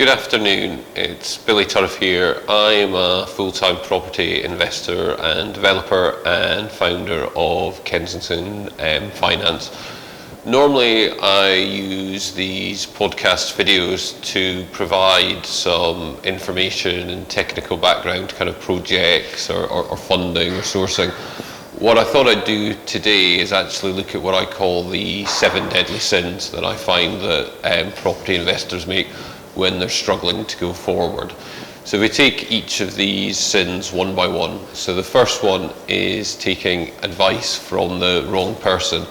Good afternoon, it's Billy Turriff here. I'm a full-time property investor and developer and founder of Kensington Finance. Normally I use these podcast videos to provide some information and technical background to kind of projects or funding or sourcing. What I thought I'd do today is actually look at what I call the 7 deadly sins that I find that property investors make when they're struggling to go forward. So we take each of these sins one by one. So the first one is taking advice from the wrong person.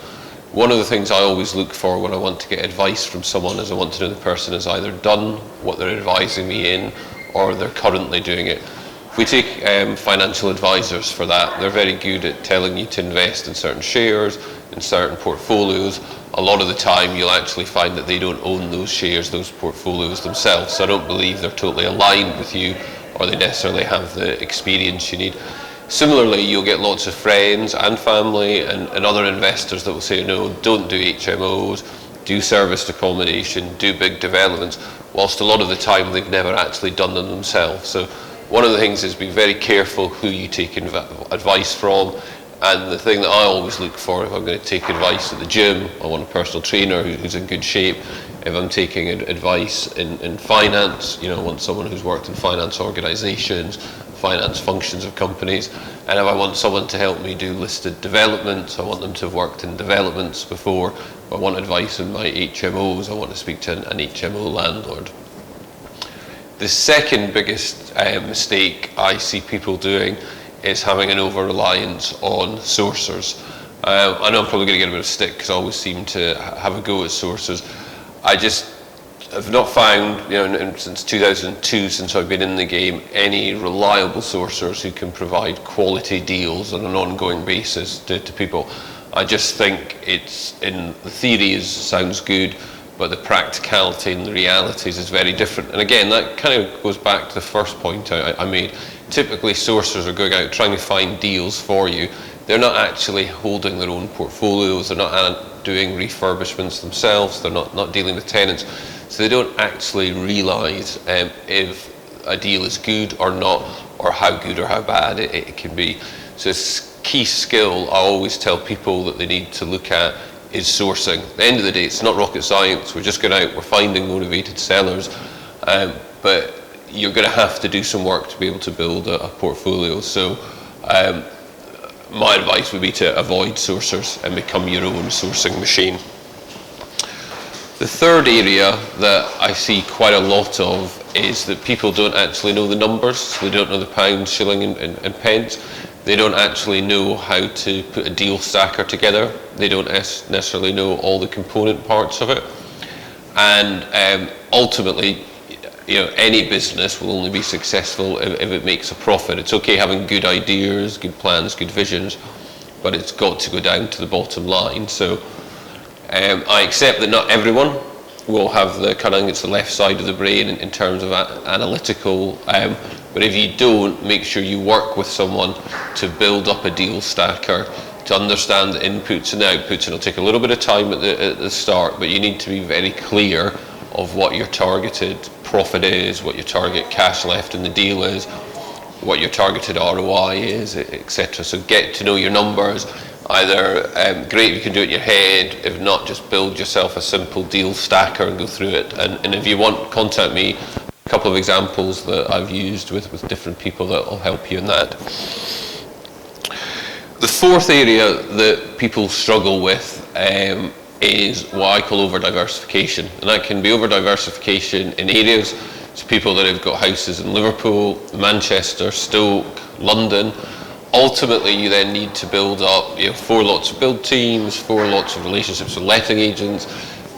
One of the things I always look for when I want to get advice from someone is I want to know the person has either done what they're advising me in or they're currently doing it. If we take financial advisors for that, they're very good at telling you to invest in certain shares, in certain portfolios. A lot of the time you'll actually find that they don't own those shares, those portfolios themselves. So I don't believe they're totally aligned with you or they necessarily have the experience you need. Similarly, you'll get lots of friends and family and other investors that will say, no, don't do HMOs, do serviced accommodation, do big developments, whilst a lot of the time they've never actually done them themselves. So one of the things is be very careful who you take advice from. And the thing that I always look for, if I'm going to take advice at the gym, I want a personal trainer who's in good shape. If I'm taking advice in finance, I want someone who's worked in finance organisations, finance functions of companies. And if I want someone to help me do listed developments, I want them to have worked in developments before. If I want advice on my HMOs, I want to speak to an HMO landlord. The second biggest mistake I see people doing is having an over-reliance on sourcers. I know I'm probably going to get a bit of stick because I always seem to have a go at sourcers. I just have not found, since 2002, since I've been in the game, any reliable sourcers who can provide quality deals on an ongoing basis to people. I just think it's, in the theory, sounds good, but the practicality and the realities is very different. And again, that kind of goes back to the first point I made. Typically, sourcers are going out trying to find deals for you. They're not actually holding their own portfolios. They're not doing refurbishments themselves. They're not dealing with tenants. So they don't actually realise if a deal is good or not, or how good or how bad it can be. So it's a key skill I always tell people that they need to look at is sourcing. At the end of the day, it's not rocket science. We're just going out, we're finding motivated sellers, but you're going to have to do some work to be able to build a portfolio. So my advice would be to avoid sourcers and become your own sourcing machine. The third area that I see quite a lot of is that people don't actually know the numbers. So they don't know the pound, shilling and pence. They don't actually know how to put a deal stacker together. They don't necessarily know all the component parts of it. And ultimately, any business will only be successful if it makes a profit. It's okay having good ideas, good plans, good visions, but it's got to go down to the bottom line. So I accept that not everyone will have it's the left side of the brain in terms of analytical, but if you don't, make sure you work with someone to build up a deal stacker, to understand the inputs and outputs, and it'll take a little bit of time at the start, but you need to be very clear of what your targeted profit is, what your target cash left in the deal is, what your targeted ROI is, etc. So get to know your numbers. Either great if you can do it in your head, if not, just build yourself a simple deal stacker and go through it. And if you want, contact me. A couple of examples that I've used with different people that will help you in that. The fourth area that people struggle with is what I call over-diversification. And that can be over-diversification in areas. So people that have got houses in Liverpool, Manchester, Stoke, London. Ultimately, you then need to build up 4 lots of build teams, 4 lots of relationships with letting agents,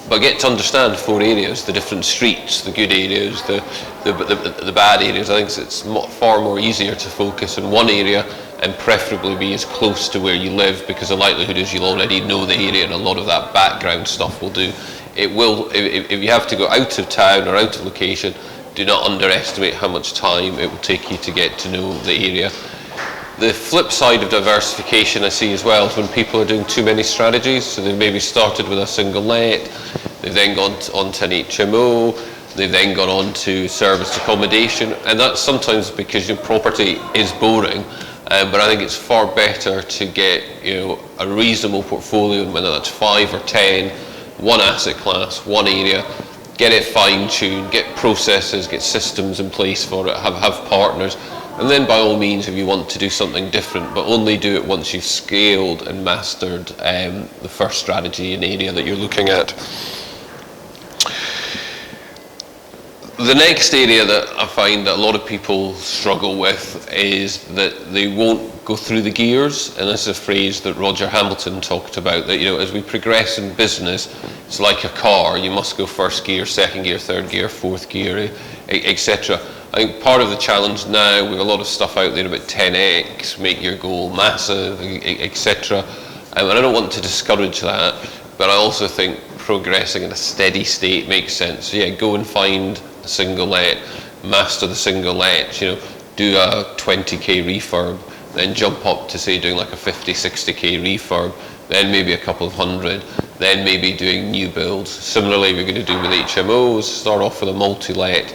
but get to understand 4 areas, the different streets, the good areas, the bad areas. I think it's far more easier to focus on one area and preferably be as close to where you live, because the likelihood is you'll already know the area and a lot of that background stuff will do. It will, if you have to go out of town or out of location, do not underestimate how much time it will take you to get to know the area. The flip side of diversification I see as well is when people are doing too many strategies. So they've maybe started with a single let, they've then gone on to an HMO, They've then gone on to serviced accommodation, and that's sometimes because your property is boring. But I think it's far better to get a reasonable portfolio, whether that's 5 or 10, one asset class, one area, get it fine-tuned, get processes, get systems in place for it, have partners, and then by all means, if you want to do something different, but only do it once you've scaled and mastered the first strategy and area that you're looking at. The next area that I find that a lot of people struggle with is that they won't go through the gears, and this is a phrase that Roger Hamilton talked about, that as we progress in business, it's like a car. You must go first gear, second gear, third gear, fourth gear, etc. I think part of the challenge now, we have a lot of stuff out there about 10x, make your goal massive, etc. And I don't want to discourage that, but I also think progressing in a steady state makes sense. So yeah, go and find a single let, master the single let, do a 20k refurb, then jump up to say doing like a 50, 60k refurb, then maybe a couple of hundred, then maybe doing new builds. Similarly, we're going to do with HMOs, start off with a multi-let,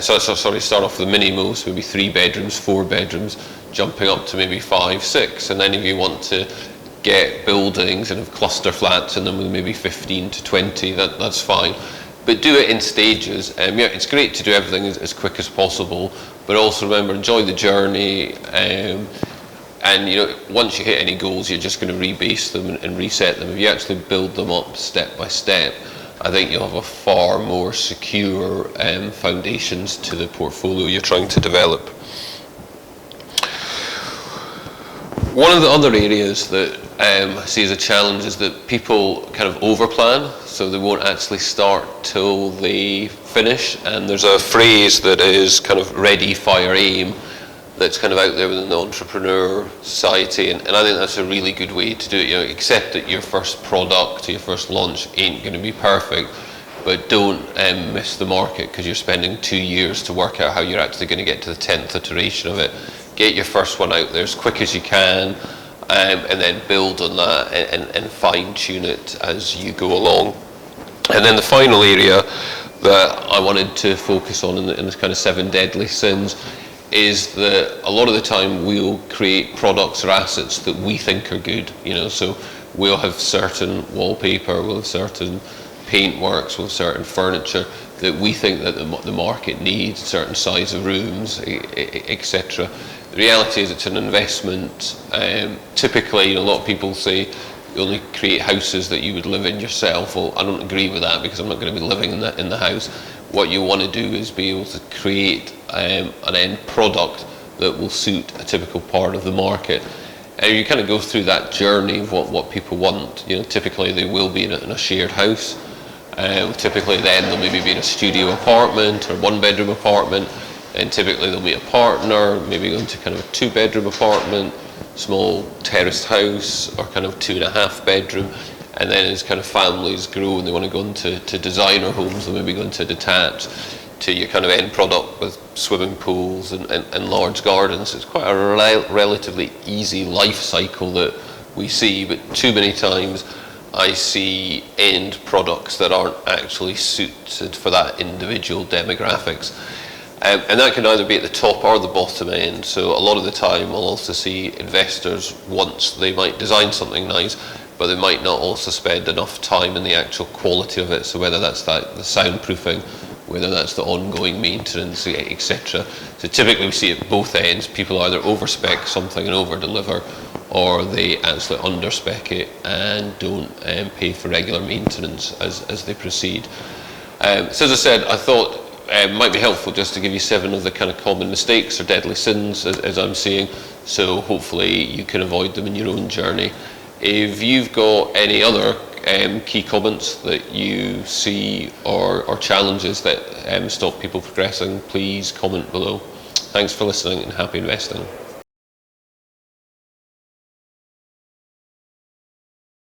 start off with the minimos, maybe 3 bedrooms, 4 bedrooms, jumping up to maybe 5, 6, and then if you want to get buildings and have cluster flats in them with maybe 15 to 20, that's fine. But do it in stages. It's great to do everything as quick as possible, but also remember, enjoy the journey. And once you hit any goals, you're just going to rebase them and reset them. If you actually build them up step by step, I think you'll have a far more secure foundations to the portfolio you're trying to develop. One of the other areas that I see as a challenge is that people kind of overplan, so they won't actually start till they finish. And there's a phrase that is kind of ready, fire, aim, that's kind of out there within the entrepreneur society, and I think that's a really good way to do it. Accept that your first product, your first launch ain't going to be perfect, but don't miss the market because you're spending 2 years to work out how you're actually going to get to the 10th iteration of it. Get your first one out there as quick as you can, and then build on that and fine-tune it as you go along. And then the final area that I wanted to focus on in this kind of 7 deadly sins is that a lot of the time we'll create products or assets that we think are good. So we'll have certain wallpaper, we'll have certain paintworks, we'll have certain furniture that we think that the market needs, certain size of rooms, etc. The reality is it's an investment. Typically, a lot of people say you only create houses that you would live in yourself. Well, I don't agree with that because I'm not going to be living in the house. What you want to do is be able to create an end product that will suit a typical part of the market. And you kind of go through that journey of what people want. Typically they will be in a shared house. Typically then they'll maybe be in a studio apartment or 1-bedroom apartment, and typically they'll meet a partner, maybe go into kind of a 2-bedroom apartment, small terraced house, or kind of 2.5 bedroom. And then as kind of families grow and they want to go into designer homes, they'll maybe go into detached, to your kind of end product with swimming pools and large gardens. It's quite a relatively easy life cycle that we see, but too many times I see end products that aren't actually suited for that individual demographics. And that can either be at the top or the bottom end. So a lot of the time we'll also see investors, once they might design something nice, but they might not also spend enough time in the actual quality of it. So whether that's the soundproofing, whether that's the ongoing maintenance, etc. So typically we see at both ends, people either overspec something and over-deliver, or they actually underspec it and don't pay for regular maintenance as they proceed. So as I said, I thought it might be helpful just to give you 7 of the kind of common mistakes or deadly sins as I'm seeing, so hopefully you can avoid them in your own journey. If you've got any other key comments that you see or challenges that stop people progressing, please comment below. Thanks for listening and happy investing.